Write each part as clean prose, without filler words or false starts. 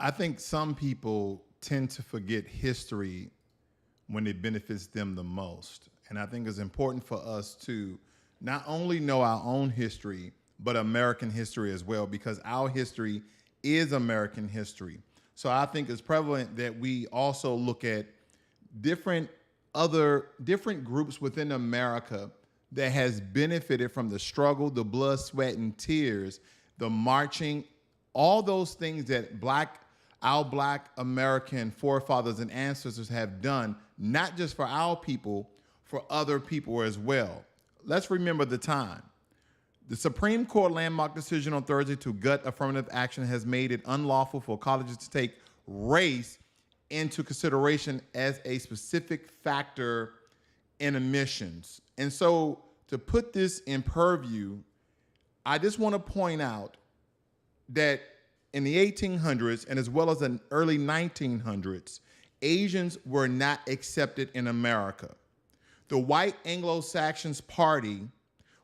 I think some people tend to forget history when it benefits them the most. And I think it's important for us to not only know our own history, but American history as well, because our history is American history. So I think it's prevalent that we also look at different different groups within America that has benefited from the struggle, the blood, sweat, and tears, the marching, all those things that our black American forefathers and ancestors have done, not just for our people, for other people as well. Let's remember the time. The Supreme Court landmark decision on Thursday to gut affirmative action has made it unlawful for colleges to take race into consideration as a specific factor in admissions. And so to put this in purview, I just want to point out that in the 1800s and as well as the early 1900s, Asians were not accepted in America. The white Anglo-Saxons party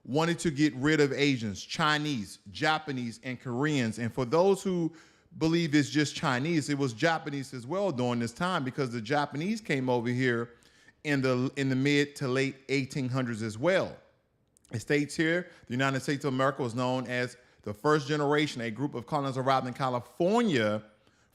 wanted to get rid of Asians, Chinese, Japanese, and Koreans. And for those who believe it's just Chinese, it was Japanese as well during this time, because the Japanese came over here in the mid to late 1800s as well. It states here, the United States of America was known as the first generation. A group of colonists arrived in California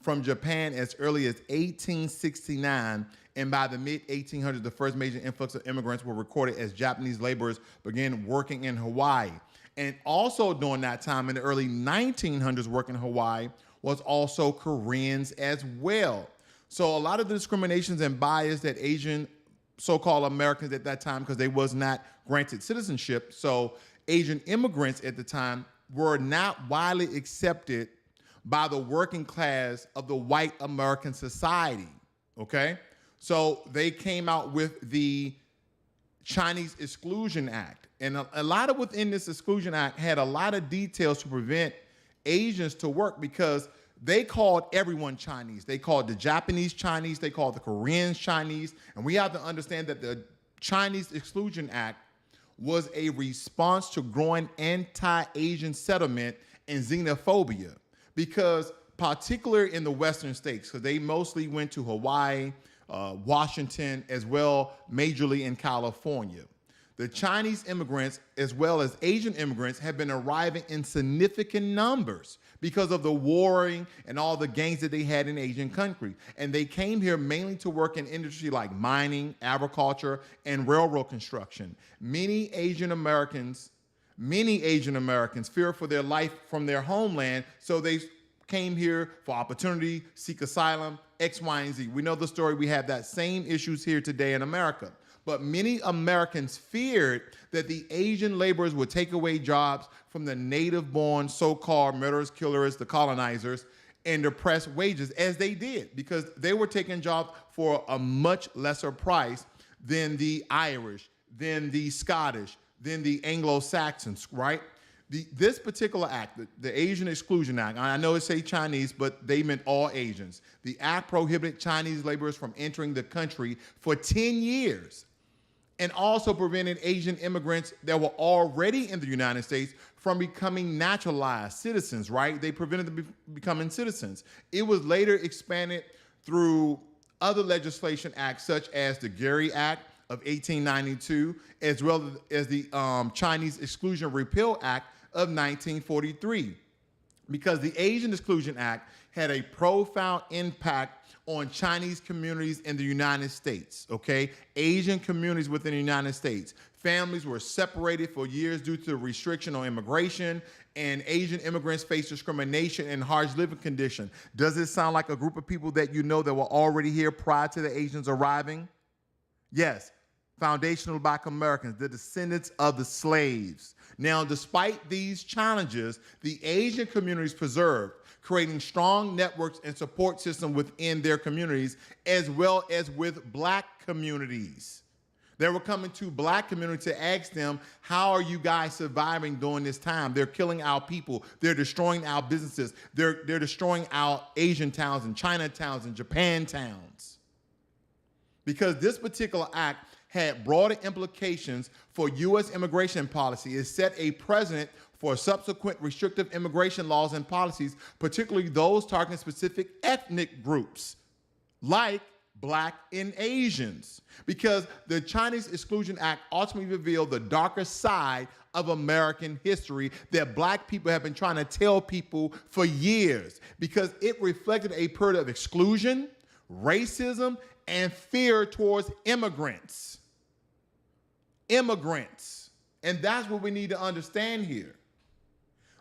from Japan as early as 1869, and by the mid-1800s, the first major influx of immigrants were recorded as Japanese laborers began working in Hawaii. And also during that time, in the early 1900s, working in Hawaii was also Koreans as well. So a lot of the discriminations and bias that Asian so-called Americans at that time, because they was not granted citizenship, so Asian immigrants at the time were not widely accepted by the working class of the white American society, okay? So they came out with the Chinese Exclusion Act. And a lot of within this Exclusion Act had a lot of details to prevent Asians to work, because they called everyone Chinese. They called the Japanese Chinese, they called the Koreans Chinese. And we have to understand that the Chinese Exclusion Act was a response to growing anti-Asian sentiment and xenophobia, because particularly in the Western states, because they mostly went to Hawaii, Washington, as well, majorly in California. The Chinese immigrants, as well as Asian immigrants, have been arriving in significant numbers because of the warring and all the gangs that they had in Asian countries. And they came here mainly to work in industry like mining, agriculture, and railroad construction. Many Asian Americans fear for their life from their homeland, so they came here for opportunity, seek asylum, X, Y, and Z. We know the story. We have that same issues here today in America. But many Americans feared that the Asian laborers would take away jobs from the native-born so-called murderers, killers, the colonizers, and depress wages, as they did, because they were taking jobs for a much lesser price than the Irish, than the Scottish, than the Anglo-Saxons, right? This particular act, the Asian Exclusion Act, I know it say Chinese, but they meant all Asians. The act prohibited Chinese laborers from entering the country for 10 years and also prevented Asian immigrants that were already in the United States from becoming naturalized citizens, right? They prevented them becoming citizens. It was later expanded through other legislation acts such as the Gary Act of 1892, as well as the Chinese Exclusion Repeal Act of 1943, because the Asian Exclusion Act had a profound impact on Chinese communities in the United States, okay? Asian communities within the United States. Families were separated for years due to restriction on immigration, and Asian immigrants faced discrimination and harsh living conditions. Does it sound like a group of people that you know that were already here prior to the Asians arriving? Yes, foundational Black Americans, the descendants of the slaves. Now, despite these challenges, the Asian communities preserved, creating strong networks and support systems within their communities, as well as with Black communities. They were coming to Black communities to ask them, how are you guys surviving during this time? They're killing our people. They're destroying our businesses. They're destroying our Asian towns and Chinatowns and Japan towns. Because this particular act had broader implications for U.S. immigration policy. It set a precedent for subsequent restrictive immigration laws and policies, particularly those targeting specific ethnic groups like Black and Asians, because the Chinese Exclusion Act ultimately revealed the darker side of American history that Black people have been trying to tell people for years, because it reflected a period of exclusion, racism, and fear towards immigrants. And that's what we need to understand here.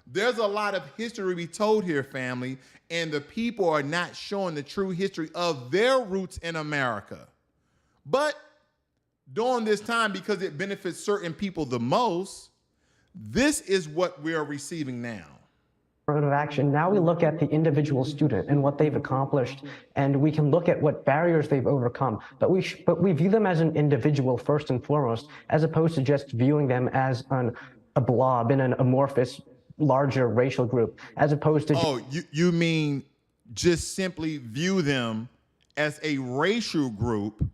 There's a lot of history to be told here, family, and the people are not showing the true history of their roots in America. But during this time, because it benefits certain people the most, this is what we are receiving now. Affirmative action. Now we look at the individual student and what they've accomplished, and we can look at what barriers they've overcome. But we view them as an individual first and foremost, as opposed to just viewing them as a blob in an amorphous, larger racial group, as opposed to... Oh, you mean just simply view them as a racial group,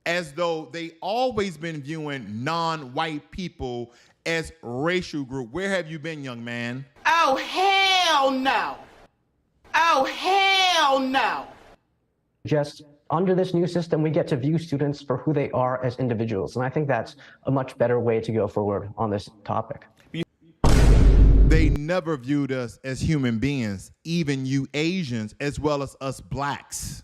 as though they always been viewing non-white people as racial group. Where have you been, young man? Oh, hell no. Oh, hell no. Just under this new system, we get to view students for who they are as individuals. And I think that's a much better way to go forward on this topic. They never viewed us as human beings, even you Asians, as well as us Blacks.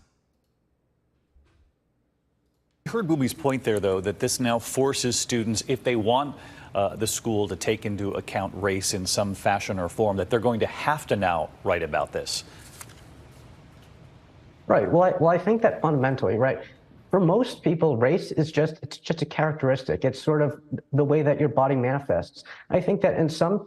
I heard Booby's point there, though, that this now forces students, if they want the school to take into account race in some fashion or form, that they're going to have to now write about this. Right. Well, I think that fundamentally, right, for most people, race is just a characteristic. It's sort of the way that your body manifests. I think that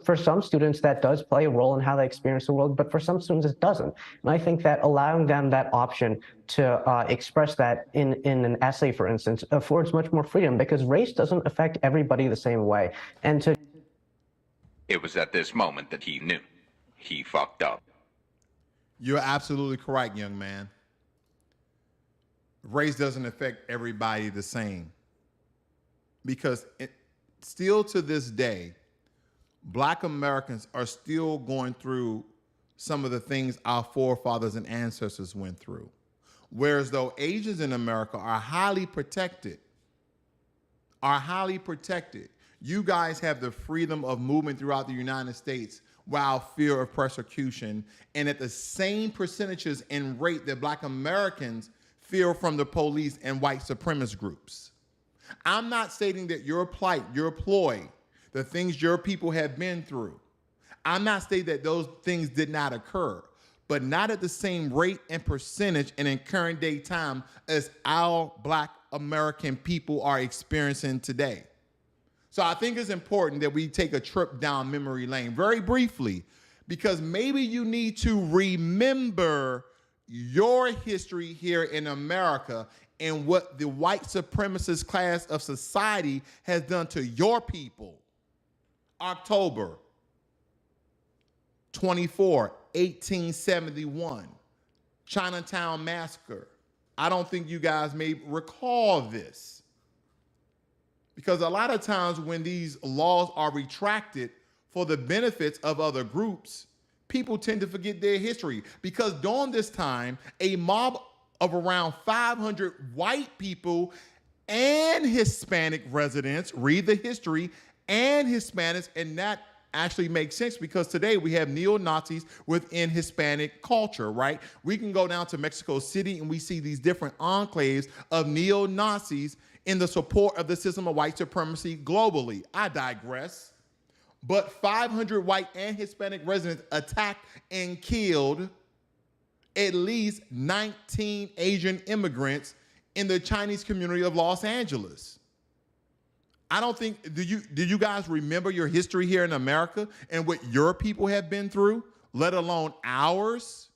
for some students, that does play a role in how they experience the world, but for some students, it doesn't. And I think that allowing them that option to express that in an essay, for instance, affords much more freedom, because race doesn't affect everybody the same way. And it was at this moment that he knew he fucked up. You're absolutely correct, young man. Race doesn't affect everybody the same, because still to this day, Black Americans are still going through some of the things our forefathers and ancestors went through. Whereas though Asians in America are highly protected. You guys have the freedom of movement throughout the United States while fear of persecution, and at the same percentages and rate that Black Americans fear from the police and white supremacist groups. I'm not stating that your plight, your ploy, the things your people have been through, I'm not stating that those things did not occur, but not at the same rate and percentage and in current day time as our Black American people are experiencing today. So I think it's important that we take a trip down memory lane very briefly, because maybe you need to remember your history here in America and what the white supremacist class of society has done to your people. October 24, 1871, Chinatown Massacre. I don't think you guys may recall this, because a lot of times when these laws are retracted for the benefits of other groups, people tend to forget their history, because during this time, a mob of around 500 white people and Hispanic residents, read the history, and Hispanics, and that actually makes sense because today we have neo-Nazis within Hispanic culture, right? We can go down to Mexico City and we see these different enclaves of neo-Nazis in the support of the system of white supremacy globally. I digress. But 500 white and Hispanic residents attacked and killed at least 19 Asian immigrants in the Chinese community of Los Angeles. I don't think, do you guys remember your history here in America and what your people have been through, let alone ours?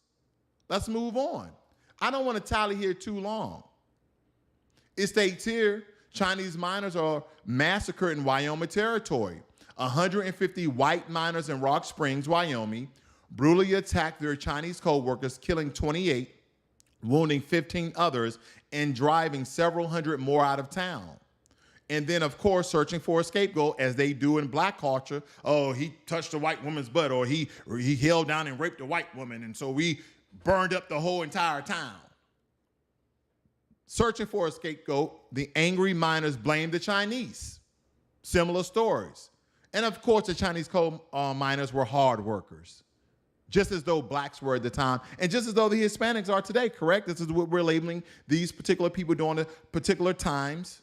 Let's move on. I don't want to tally here too long. It states here, Chinese miners are massacred in Wyoming territory. 150 white miners in Rock Springs, Wyoming, brutally attacked their Chinese co-workers, killing 28, wounding 15 others, and driving several hundred more out of town. And then, of course, searching for a scapegoat, as they do in black culture. Oh, he touched a white woman's butt, or he held down and raped a white woman, and so we burned up the whole entire town. Searching for a scapegoat, the angry miners blamed the Chinese. Similar stories. And of course, the Chinese coal miners were hard workers, just as though blacks were at the time, and just as though the Hispanics are today, correct? This is what we're labeling these particular people during the particular times.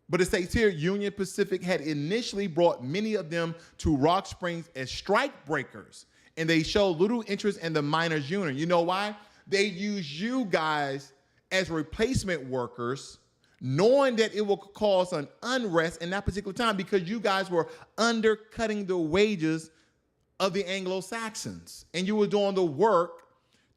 But it states here, Union Pacific had initially brought many of them to Rock Springs as strike breakers, and they showed little interest in the miners' union. You know why? They used you guys as replacement workers, knowing that it will cause an unrest in that particular time because you guys were undercutting the wages of the Anglo-Saxons. And you were doing the work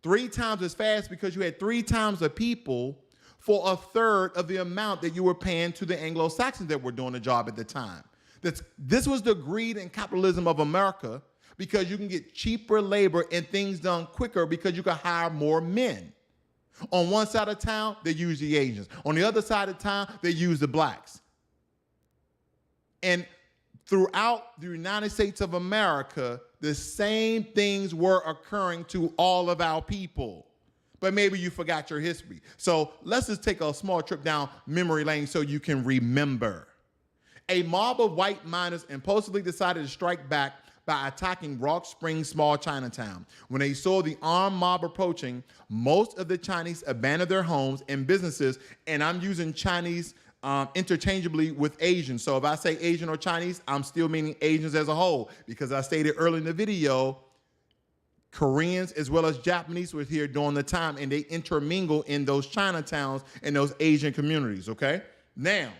3 times as fast because you had 3 times the people for a third of the amount that you were paying to the Anglo-Saxons that were doing the job at the time. This was the greed and capitalism of America, because you can get cheaper labor and things done quicker because you can hire more men. On one side of town, they use the Asians. On the other side of town, they use the blacks. And throughout the United States of America, the same things were occurring to all of our people. But maybe you forgot your history. So let's just take a small trip down memory lane so you can remember. A mob of white miners impulsively decided to strike back by attacking Rock Springs small Chinatown. When they saw the armed mob approaching, most of the Chinese abandoned their homes and businesses, and I'm using Chinese interchangeably with Asian. So if I say Asian or Chinese, I'm still meaning Asians as a whole, because I stated earlier in the video, Koreans as well as Japanese were here during the time, and they intermingle in those Chinatowns and those Asian communities, okay? Now,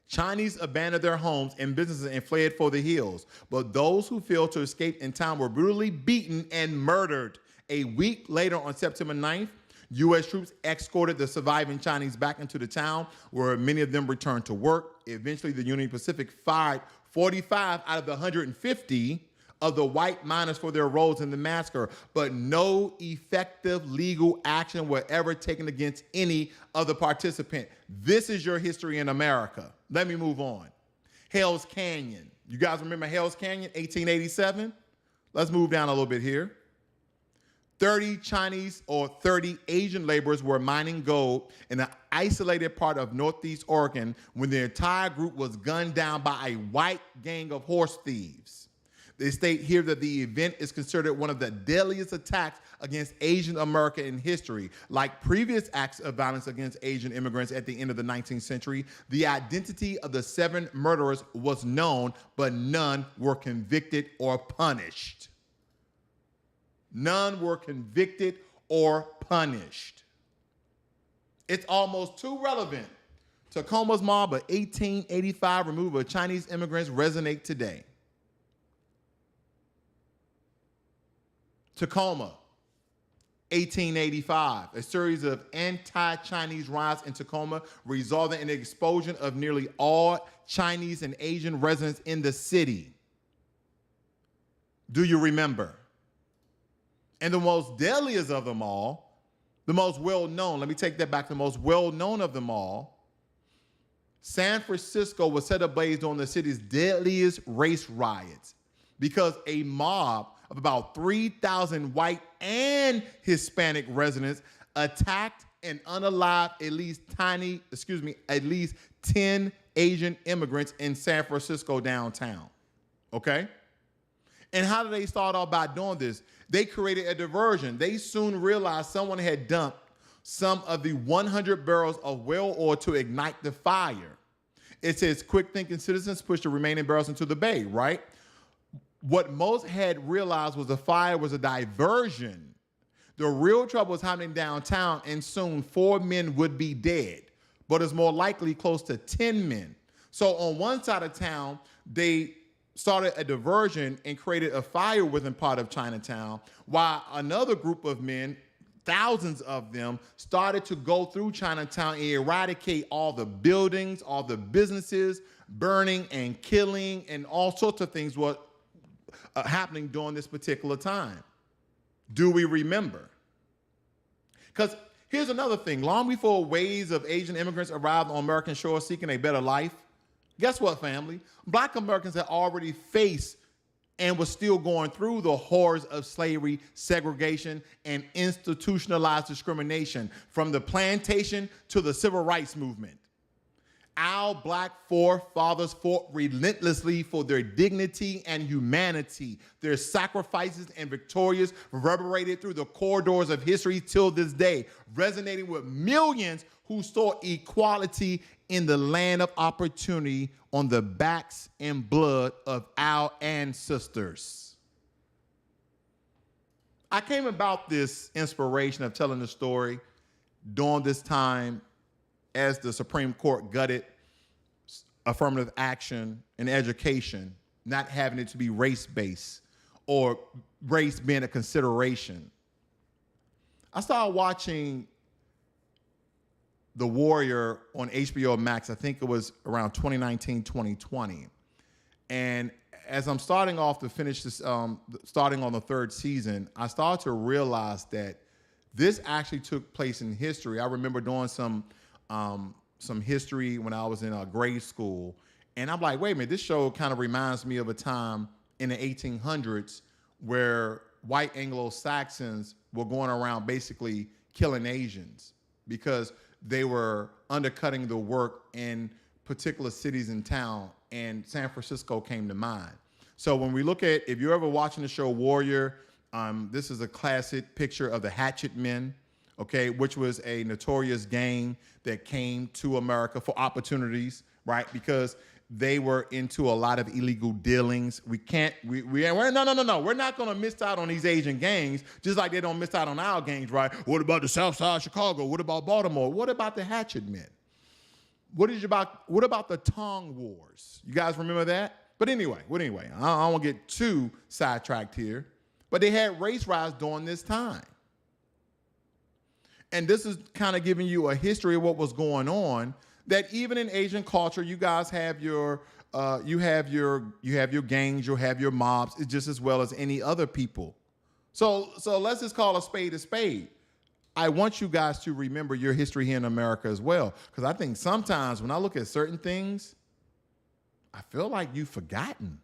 Chinese abandoned their homes and businesses and fled for the hills, but those who failed to escape in time were brutally beaten and murdered. A week later, on September 9th, U.S. troops escorted the surviving Chinese back into the town, where many of them returned to work. Eventually, the Union Pacific fired 45 out of the 150 of the white miners for their roles in the massacre, but no effective legal action was ever taken against any of the participants. This is your history in America. Let me move on. Hell's Canyon. You guys remember Hell's Canyon, 1887? Let's move down a little bit here. 30 Chinese or 30 Asian laborers were mining gold in an isolated part of Northeast Oregon when the entire group was gunned down by a white gang of horse thieves. They state here that the event is considered one of the deadliest attacks against Asian America in history. Like previous acts of violence against Asian immigrants at the end of the 19th century, the identity of the 7 murderers was known, but none were convicted or punished. None were convicted or punished. It's almost too relevant. Tacoma's mob of 1885 removal of Chinese immigrants resonate today. Tacoma, 1885, a series of anti-Chinese riots in Tacoma resulted in the expulsion of nearly all Chinese and Asian residents in the city. Do you remember? And the most deadliest of them all, the most well-known, let me take that back, the most well-known of them all, San Francisco was set ablaze during the city's deadliest race riots because a mob of about 3,000 white and Hispanic residents attacked and unalived at least 10 Asian immigrants in San Francisco downtown. Okay? And how did they start off by doing this? They created a diversion. They soon realized someone had dumped some of the 100 barrels of whale oil to ignite the fire. It says quick thinking citizens pushed the remaining barrels into the bay, right? What most had realized was the fire was a diversion. The real trouble was happening downtown, and soon 4 men would be dead, but it's more likely close to 10 men. So on one side of town, they started a diversion and created a fire within part of Chinatown, while another group of men, thousands of them, started to go through Chinatown and eradicate all the buildings, all the businesses, burning and killing, and all sorts of things were happening during this particular time. Do we remember? Because Here's another thing. Long before waves of Asian immigrants arrived on American shores seeking a better life, guess what, family? Black Americans had already faced and was still going through the horrors of slavery, segregation, and institutionalized discrimination, from the plantation to the civil rights movement. Our Black forefathers fought relentlessly for their dignity and humanity. Their sacrifices and victories reverberated through the corridors of history till this day, resonating with millions who sought equality in the land of opportunity on the backs and blood of our ancestors. I came about this inspiration of telling the story during this time as the Supreme Court gutted affirmative action in education, not having it to be race-based or race being a consideration. I started watching The Warrior on HBO Max. I think it was around 2019, 2020. And as I'm starting off to finish this, starting on the third season, I started to realize that this actually took place in history. I remember doing some history when I was in grade school. And I'm like, wait a minute, this show kind of reminds me of a time in the 1800s where white Anglo-Saxons were going around basically killing Asians because they were undercutting the work in particular cities and town, and San Francisco came to mind. So when we look at, if you're ever watching the show Warrior, this is a classic picture of the Hatchet Men, okay, which was a notorious gang that came to America for opportunities, right? Because they were into a lot of illegal dealings. We're not gonna miss out on these Asian gangs, just like they don't miss out on our gangs, right? What about the South Side of Chicago? What about Baltimore? What about the Hatchet Men? What about the Tong Wars? You guys remember that? But anyway, I don't want to get too sidetracked here, but they had race riots during this time. And this is kind of giving you a history of what was going on, that even in Asian culture, you guys have your gangs, you have your mobs, just as well as any other people. So let's just call a spade a spade. I want you guys to remember your history here in America as well, because I think sometimes when I look at certain things, I feel like you've forgotten.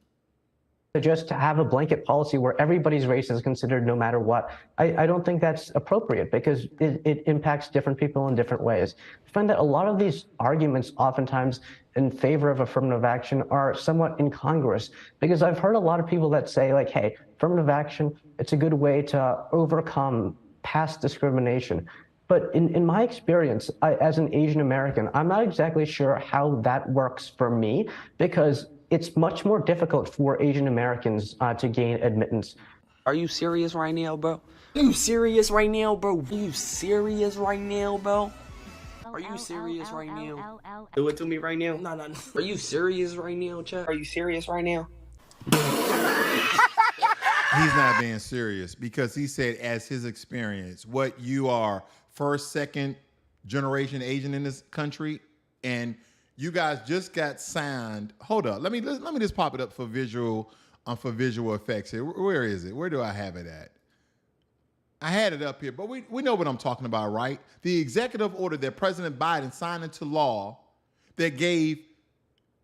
Just to have a blanket policy where everybody's race is considered no matter what, I don't think that's appropriate, because it impacts different people in different ways. I find that a lot of these arguments oftentimes in favor of affirmative action are somewhat incongruous, because I've heard a lot of people that say, like, hey, affirmative action, it's a good way to overcome past discrimination. But in my experience, as an Asian American, I'm not exactly sure how that works for me, because it's much more difficult for Asian Americans to gain admittance. Are you serious right now, bro? Are you serious right now, bro? Are you serious right now, bro? Are you serious right now? Do it to me right now. No. Are you serious right now, Chuck? Are you serious right now? He's not being serious, because he said as his experience, what you are first, second generation Asian in this country, and you guys just got signed. Hold up, let me just pop it up for visual effects here. Where is it? Where do I have it at? I had it up here, but we know what I'm talking about, right? The executive order that President Biden signed into law that gave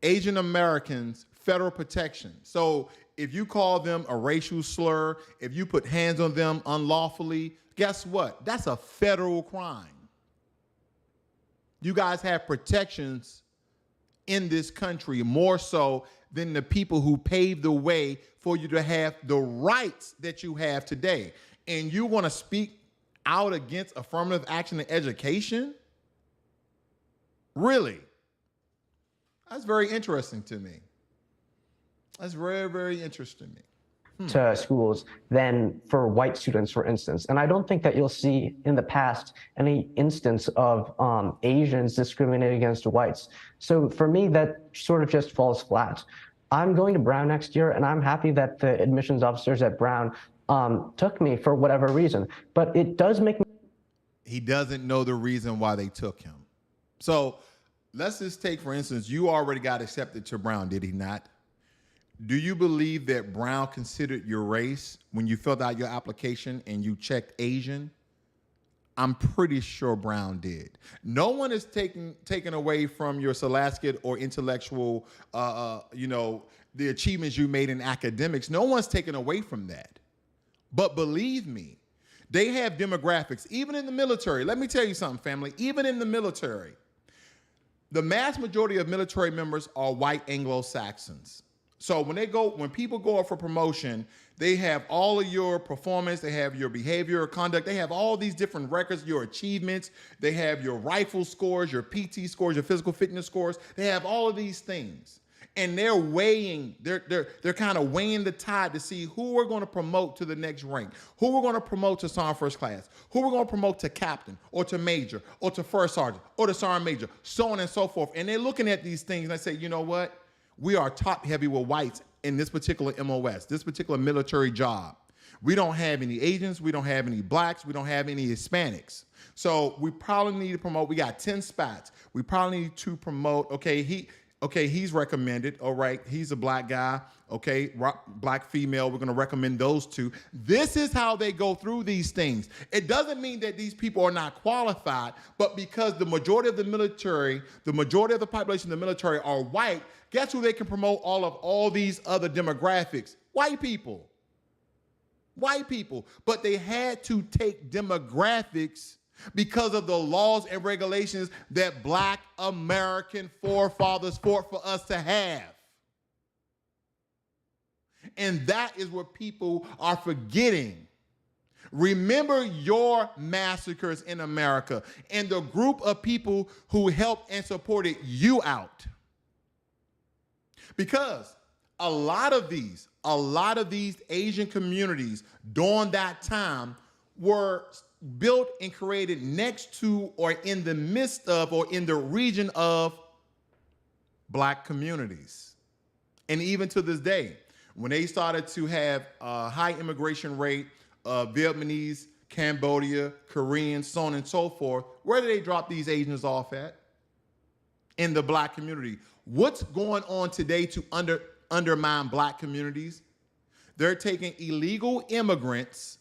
Asian Americans federal protection. So if you call them a racial slur, if you put hands on them unlawfully, guess what? That's a federal crime. You guys have protections in this country, more so than the people who paved the way for you to have the rights that you have today. And you want to speak out against affirmative action in education? Really? That's very interesting to me. That's very, very interesting to me. To schools than for white students, for instance. And I don't think that you'll see in the past any instance of Asians discriminating against whites. So for me, that sort of just falls flat. I'm going to Brown next year, and I'm happy that the admissions officers at Brown took me for whatever reason. But it does make me... He doesn't know the reason why they took him. So let's just take, for instance, you already got accepted to Brown, did he not? Do you believe that Brown considered your race when you filled out your application and you checked Asian? I'm pretty sure Brown did. No one is taken away from your scholastic or intellectual, the achievements you made in academics. No one's taken away from that. But believe me, they have demographics, even in the military. Let me tell you something, family. Even in the military, the mass majority of military members are white Anglo-Saxons. So when people go up for promotion, they have all of your performance, they have your behavior, conduct, they have all these different records, your achievements, they have your rifle scores, your PT scores, your physical fitness scores, they have all of these things. And they're kind of weighing the tide to see who we're going to promote to the next rank, who we're going to promote to sergeant first class, who we're going to promote to captain or to major or to first sergeant or to sergeant major, so on and so forth. And they're looking at these things and they say, you know what? We are top heavy with whites in this particular MOS, this particular military job. We don't have any Asians. We don't have any blacks. We don't have any Hispanics. So we probably need to promote. We got 10 spots. We probably need to promote. He's recommended. All right. He's a black guy. Okay. Black female. We're going to recommend those two. This is how they go through these things. It doesn't mean that these people are not qualified, but because the majority of the military, the majority of the population of the military are white, guess who they can promote all these other demographics? White people. White people. But they had to take demographics because of the laws and regulations that Black American forefathers fought for us to have. And that is what people are forgetting. Remember your massacres in America and the group of people who helped and supported you out. Because a lot of these Asian communities during that time were built and created next to or in the midst of or in the region of Black communities. And even to this day, when they started to have a high immigration rate of Vietnamese, Cambodia, Koreans, so on and so forth, where do they drop these Asians off at? In the Black community. What's going on today to undermine Black communities? They're taking illegal immigrants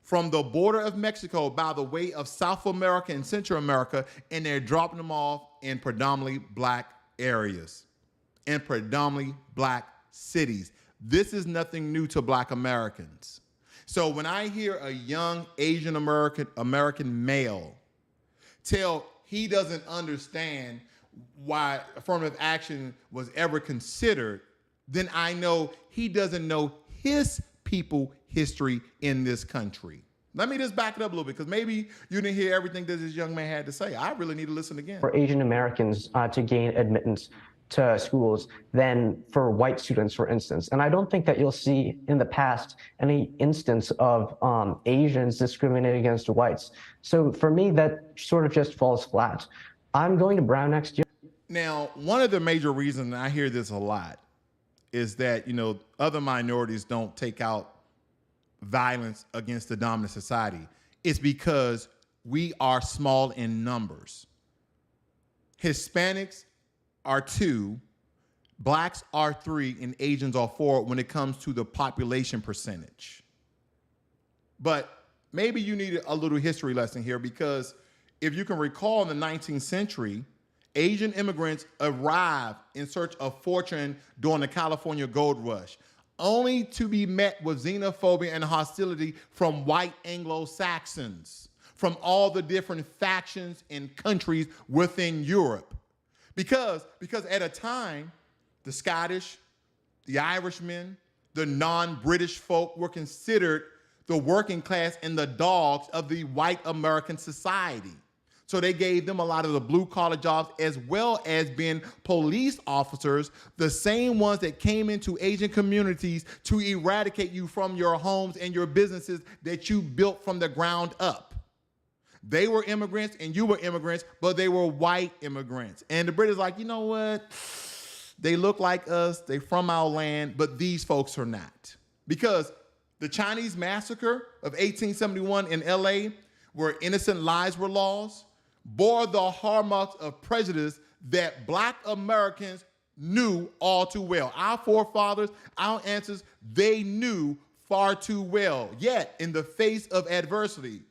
from the border of Mexico by the way of South America and Central America, and they're dropping them off in predominantly Black areas, in predominantly Black cities. This is nothing new to Black Americans. So when I hear a young Asian American male tell he doesn't understand why affirmative action was ever considered, then I know he doesn't know his people history in this country. Let me just back it up a little bit, because maybe you didn't hear everything that this young man had to say. I really need to listen again. For Asian Americans to gain admittance to schools than for white students, for instance. And I don't think that you'll see in the past any instance of Asians discriminating against whites. So for me, that sort of just falls flat. I'm going to Brown next year. Now, one of the major reasons, and I hear this a lot, is that, other minorities don't take out violence against the dominant society. It's because we are small in numbers. Hispanics are 2, Blacks are 3, and Asians are 4 when it comes to the population percentage. But maybe you need a little history lesson here, because if you can recall, in the 19th century, Asian immigrants arrived in search of fortune during the California gold rush, only to be met with xenophobia and hostility from white Anglo-Saxons, from all the different factions and countries within Europe. Because at a time, the Scottish, the Irishmen, the non-British folk were considered the working class and the dogs of the white American society. So they gave them a lot of the blue-collar jobs, as well as being police officers, the same ones that came into Asian communities to eradicate you from your homes and your businesses that you built from the ground up. They were immigrants and you were immigrants, but they were white immigrants. And the British like, you know what? They look like us, they from our land, but these folks are not. Because the Chinese massacre of 1871 in LA, where innocent lives were lost, bore the hallmarks of prejudice that Black Americans knew all too well. Our forefathers, our ancestors, they knew far too well. Yet, in the face of adversity,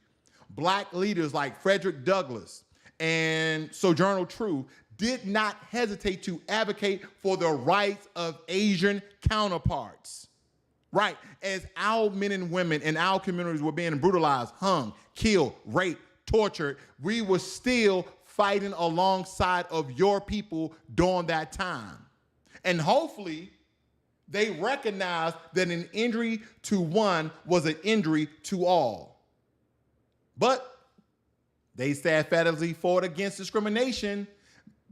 black leaders like Frederick Douglass and Sojourner Truth did not hesitate to advocate for the rights of Asian counterparts. Right, as our men and women in our communities were being brutalized, hung, killed, raped, tortured, we were still fighting alongside of your people during that time. And hopefully, they recognized that an injury to one was an injury to all. But they steadfastly fought against discrimination,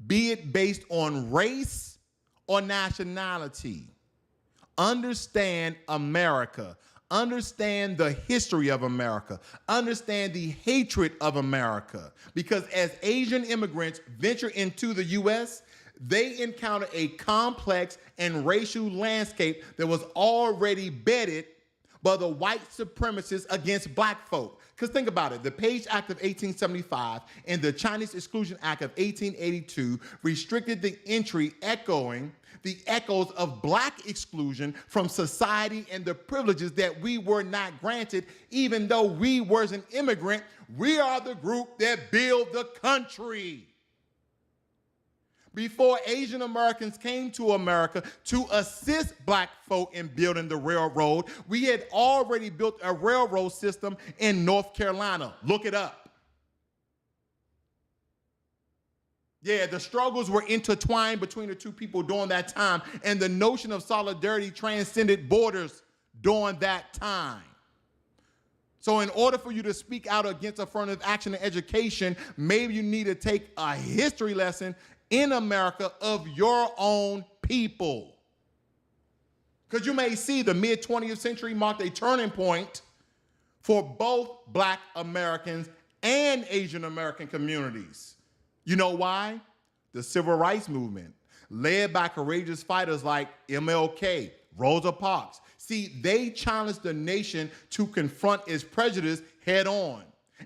be it based on race or nationality. Understand America. Understand the history of America. Understand the hatred of America. Because as Asian immigrants venture into the U.S., they encounter a complex and racial landscape that was already bedded by the white supremacists against black folk. Because think about it, the Page Act of 1875 and the Chinese Exclusion Act of 1882 restricted the entry, echoing the echoes of black exclusion from society and the privileges that we were not granted. Even though we were an immigrant, we are the group that build the country. Before Asian Americans came to America to assist black folk in building the railroad, we had already built a railroad system in North Carolina. Look it up. Yeah, the struggles were intertwined between the two people during that time, and the notion of solidarity transcended borders during that time. So in order for you to speak out against affirmative action in education, maybe you need to take a history lesson in America of your own people. Because you may see the mid-20th century marked a turning point for both black Americans and Asian American communities. You know why? The Civil Rights Movement, led by courageous fighters like MLK, Rosa Parks. See, they challenged the nation to confront its prejudice head on.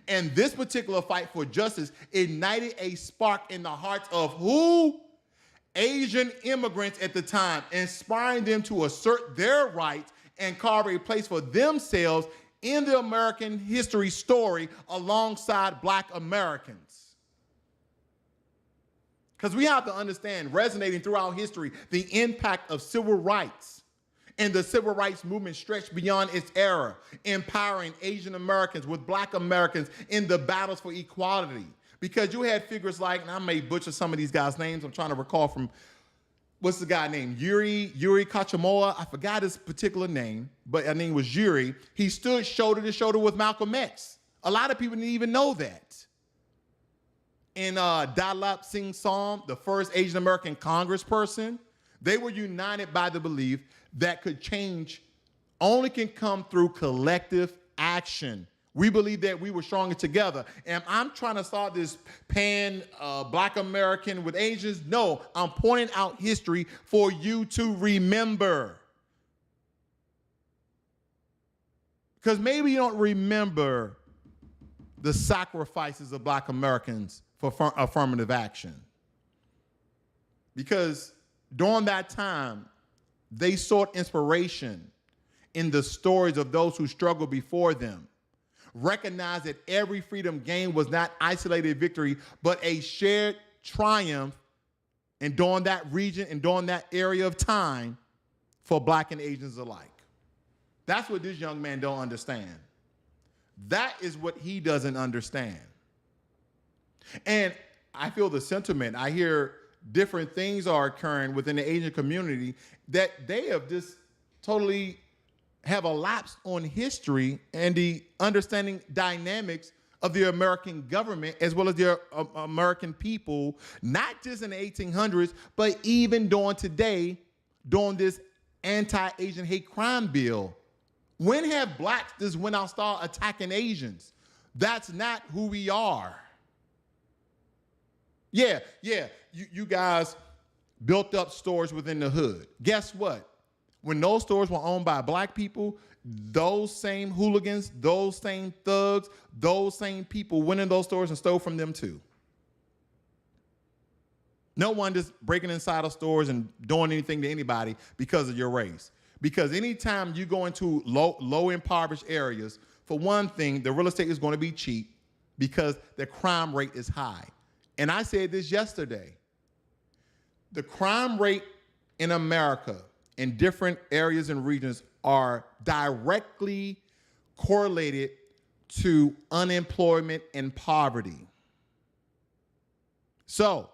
And this particular fight for justice ignited a spark in the hearts of who? Asian immigrants at the time, inspiring them to assert their rights and carve a place for themselves in the American history story alongside black Americans. Because we have to understand, resonating throughout history, the impact of civil rights. And the civil rights movement stretched beyond its era, empowering Asian Americans with black Americans in the battles for equality. Because you had figures like, and I may butcher some of these guys' names, I'm trying to recall from, what's the guy named? Yuri Kachamoa. I forgot his particular name, but I think it was Yuri. He stood shoulder to shoulder with Malcolm X. A lot of people didn't even know that. In Dalap Singh Som, the first Asian American congressperson, they were united by the belief that change only can come through collective action. We believe that we were stronger together. And I'm trying to start this black American with Asians. No, I'm pointing out history for you to remember. Because maybe you don't remember the sacrifices of black Americans for affirmative action. Because during that time, they sought inspiration in the stories of those who struggled before them. Recognize that every freedom gained was not isolated victory, but a shared triumph, and during that region and during that area of time for black and Asians alike. That's what this young man don't understand. That is what he doesn't understand. And I feel the sentiment. I hear different things are occurring within the Asian community that they have just totally have a lapse on history and the understanding dynamics of the American government as well as the American people, not just in the 1800s, but even during today, during this anti-Asian hate crime bill. When have blacks just went out and started attacking Asians? That's not who we are. Yeah, you guys built up stores within the hood. Guess what? When those stores were owned by black people, those same hooligans, those same thugs, those same people went in those stores and stole from them too. No one just breaking inside of stores and doing anything to anybody because of your race. Because anytime you go into low impoverished areas, for one thing, the real estate is going to be cheap. because the crime rate is high. And I said this yesterday. The crime rate in America in different areas and regions are directly correlated to unemployment and poverty. So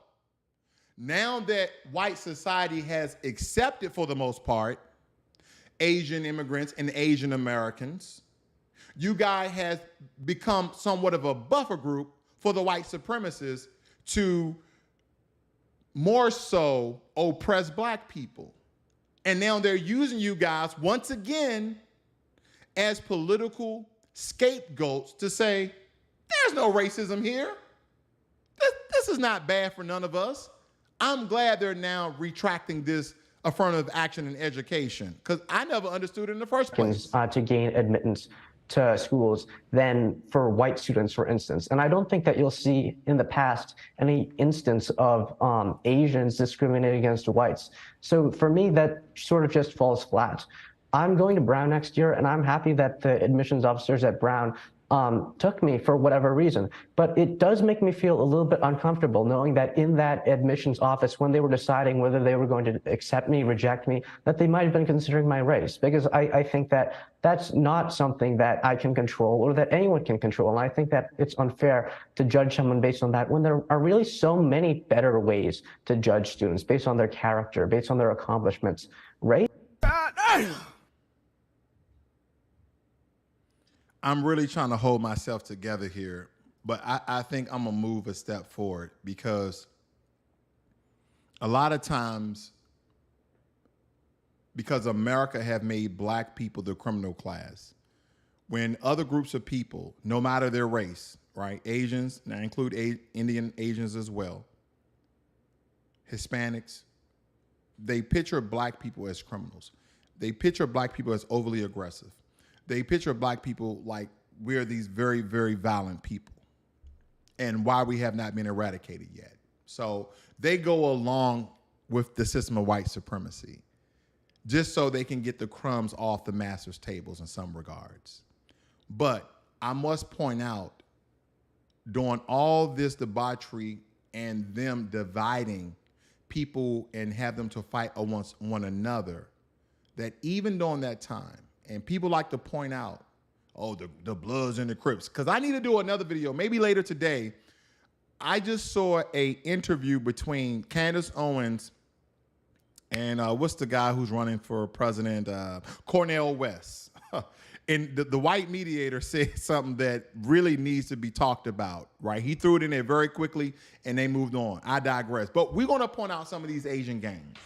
now that white society has accepted, for the most part, Asian immigrants and Asian Americans, you guys have become somewhat of a buffer group for the white supremacists to more so oppress black people. And now they're using you guys once again as political scapegoats to say, there's no racism here. This is not bad for none of us. I'm glad they're now retracting this affirmative action in education, because I never understood it in the first place. To gain admittance to schools than for white students, for instance. And I don't think that you'll see in the past any instance of Asians discriminating against whites. So for me, that sort of just falls flat. I'm going to Brown next year, and I'm happy that the admissions officers at Brown took me for whatever reason. But it does make me feel a little bit uncomfortable knowing that in that admissions office, when they were deciding whether they were going to accept me, reject me, that they might have been considering my race, because I think that that's not something that I can control or that anyone can control. And I think that it's unfair to judge someone based on that when there are really so many better ways to judge students based on their character, based on their accomplishments. Race? I'm really trying to hold myself together here, but I think I'm gonna move a step forward, because a lot of times, because America have made black people the criminal class, when other groups of people, no matter their race, right? Asians, and I include Indian Asians as well, Hispanics, they picture black people as criminals. They picture black people as overly aggressive. They picture black people like we're these very, very violent people, and why we have not been eradicated yet. So they go along with the system of white supremacy just so they can get the crumbs off the master's tables in some regards. But I must point out, during all this debauchery and them dividing people and have them to fight against one another, that even during that time, and people like to point out, oh, the Bloods and the Crips, because I need to do another video, maybe later today. I just saw an interview between Candace Owens and what's the guy who's running for president, Cornel West. And the white mediator said something that really needs to be talked about, right? He threw it in there very quickly, and they moved on. I digress. But we're going to point out some of these Asian gangs,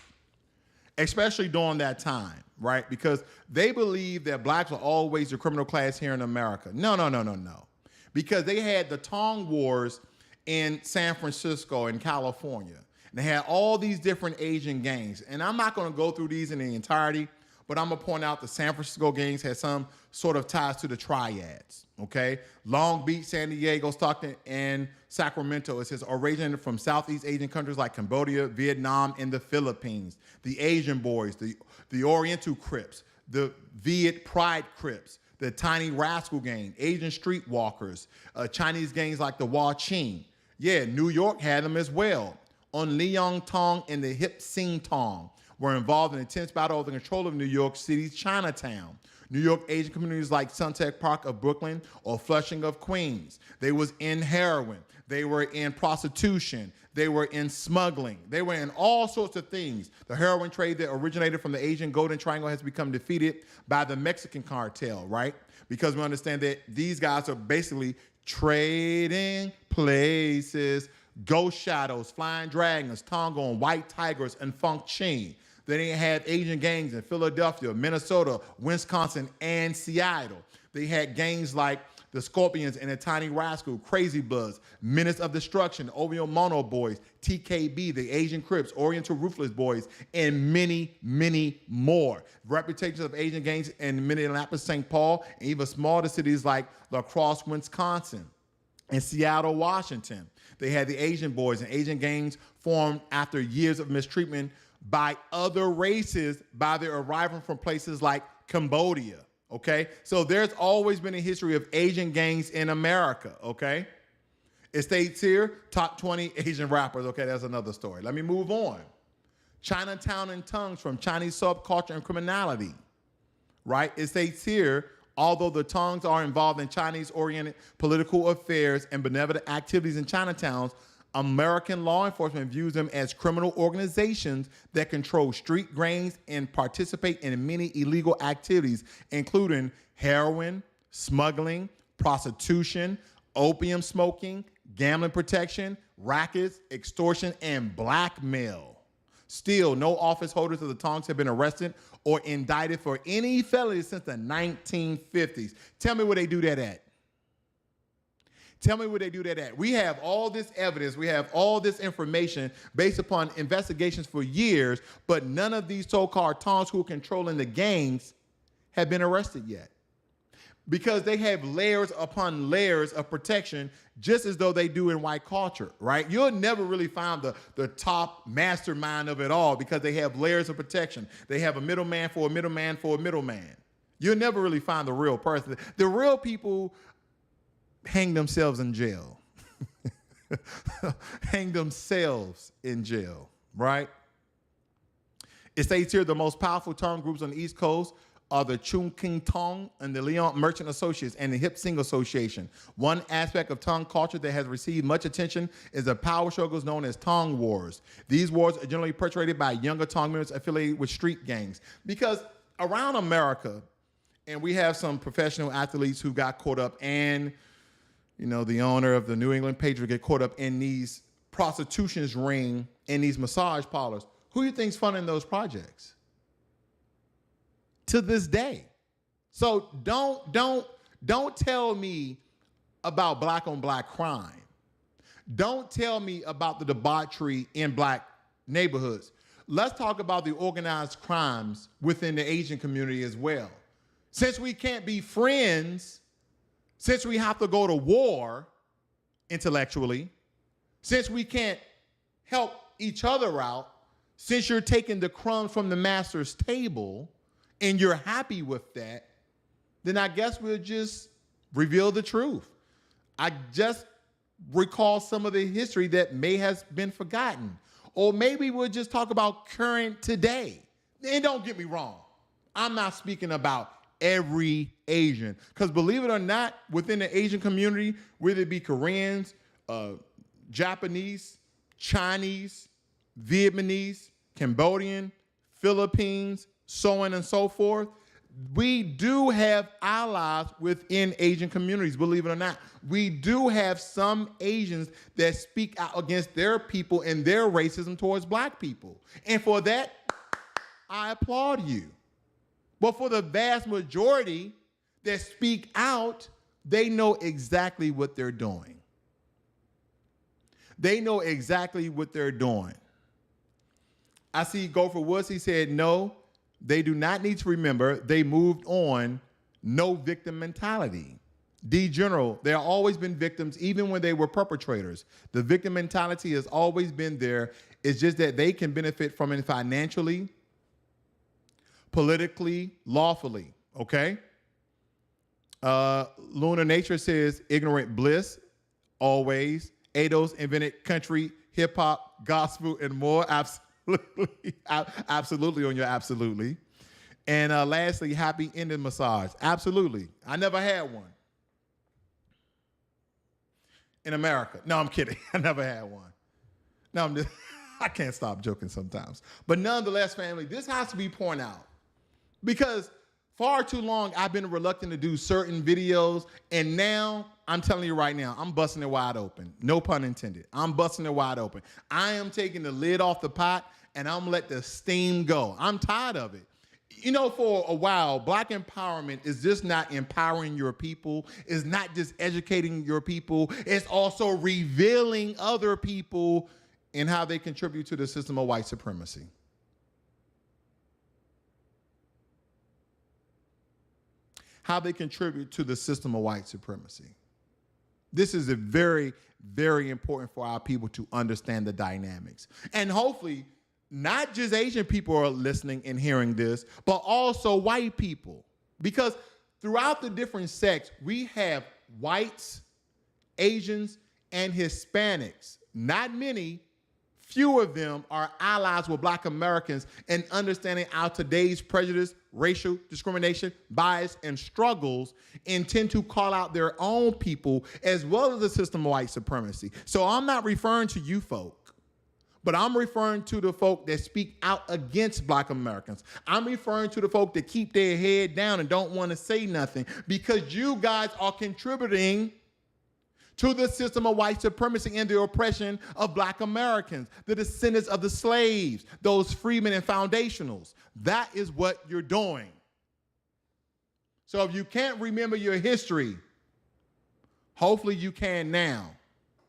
especially during that time, right? Because they believe that blacks are always the criminal class here in America. No. Because they had the Tong Wars in San Francisco and California. And they had all these different Asian gangs. And I'm not going to go through these in the entirety, but I'm going to point out the San Francisco gangs had some sort of ties to the triads, okay? Long Beach, San Diego, Stockton, and Sacramento, it says, originated from Southeast Asian countries like Cambodia, Vietnam, and the Philippines. The Asian Boys, the Oriental Crips, the Viet Pride Crips, the Tiny Rascal Gang, Asian Streetwalkers, Chinese gangs like the Wa Ching. Yeah, New York had them as well. On Leong Tong and the Hip Sing Tong were involved in an intense battle over the control of New York City's Chinatown. New York Asian communities like Sunset Park of Brooklyn or Flushing of Queens. They was in heroin. They were in prostitution. They were in smuggling. They were in all sorts of things. The heroin trade that originated from the Asian Golden Triangle has become defeated by the Mexican cartel, right? Because we understand that these guys are basically trading places, ghost shadows, flying dragons, Tonga and white tigers, and funk chin. They had Asian gangs in Philadelphia, Minnesota, Wisconsin, and Seattle. They had gangs like the Scorpions and the Tiny Rascal, Crazy Bloods, Menace of Destruction, OVO Mono Boys, TKB, the Asian Crips, Oriental Ruthless Boys, and many, many more. Reputations of Asian gangs in Minneapolis, St. Paul, and even smaller cities like La Crosse, Wisconsin, and Seattle, Washington. They had the Asian Boys and Asian gangs formed after years of mistreatment by other races by their arrival from places like Cambodia, okay? So there's always been a history of Asian gangs in America, okay? It states here, top 20 Asian rappers. Okay, that's another story. Let me move on. Chinatown and tongues from Chinese subculture and criminality, right? It states here, although the tongues are involved in Chinese-oriented political affairs and benevolent activities in Chinatowns, American law enforcement views them as criminal organizations that control street gangs and participate in many illegal activities, including heroin, smuggling, prostitution, opium smoking, gambling protection, rackets, extortion, and blackmail. Still, no office holders of the tongs have been arrested or indicted for any felony since the 1950s. Tell me where they do that at. Tell me where they do that at. We have all this evidence. We have all this information based upon investigations for years, but none of these so-called tongs who are controlling the gangs have been arrested yet. Because they have layers upon layers of protection, just as though they do in white culture, right? You'll never really find the top mastermind of it all because they have layers of protection. They have a middleman for a middleman for a middleman. You'll never really find the real person. The real people hang themselves in jail. Hang themselves in jail, right? It states here the most powerful tongue groups on the East Coast are the Chung King Tong and the Leon Merchant Associates and the Hip Sing Association. One aspect of tongue culture that has received much attention is the power struggles known as tongue wars. These wars are generally perpetrated by younger tongue members affiliated with street gangs. Because around America, and we have some professional athletes who got caught up, and the owner of the New England Patriots get caught up in these prostitution's ring in these massage parlors. Who do you think's funding those projects? To this day. So don't tell me about black on black crime. Don't tell me about the debauchery in black neighborhoods. Let's talk about the organized crimes within the Asian community as well. Since we can't be friends, since we have to go to war intellectually, since we can't help each other out, since you're taking the crumbs from the master's table and you're happy with that, then I guess we'll just reveal the truth. I just recall some of the history that may have been forgotten. Or maybe we'll just talk about current today. And don't get me wrong, I'm not speaking about every Asian. Because believe it or not, within the Asian community, whether it be Koreans, Japanese, Chinese, Vietnamese, Cambodian, Philippines, so on and so forth, we do have allies within Asian communities, believe it or not. We do have some Asians that speak out against their people and their racism towards black people. And for that, I applaud you. But for the vast majority that speak out, they know exactly what they're doing. They know exactly what they're doing. I see Gopher Woods, he said, no, they do not need to remember they moved on, no victim mentality. D. General, there have always been victims even when they were perpetrators. The victim mentality has always been there. It's just that they can benefit from it financially, politically, lawfully, okay? Lunar Nature says, ignorant bliss, always. Ados invented country, hip hop, gospel, and more. Absolutely. Absolutely on your absolutely. And lastly, happy ending massage. Absolutely. I never had one. In America. No, I'm kidding. I never had one. No, I'm just, I can't stop joking sometimes. But nonetheless, family, this has to be pointed out. Because far too long, I've been reluctant to do certain videos, and now, I'm telling you right now, I'm busting it wide open. No pun intended. I'm busting it wide open. I am taking the lid off the pot, and I'm gonna let the steam go. I'm tired of it. For a while, black empowerment is just not empowering your people. It's not just educating your people. It's also revealing other people and how they contribute to the system of white supremacy. How they contribute to the system of white supremacy. This is a very, very important for our people to understand the dynamics. And hopefully, not just Asian people are listening and hearing this, but also white people. Because throughout the different sects, we have whites, Asians, and Hispanics, not many, few of them are allies with Black Americans in understanding how today's prejudice, racial discrimination, bias, and struggles intend to call out their own people as well as the system of white supremacy. So I'm not referring to you folk, but I'm referring to the folk that speak out against Black Americans. I'm referring to the folk that keep their head down and don't want to say nothing because you guys are contributing to the system of white supremacy and the oppression of Black Americans, the descendants of the slaves, those freedmen and foundationals. That is what you're doing. So if you can't remember your history, hopefully you can now.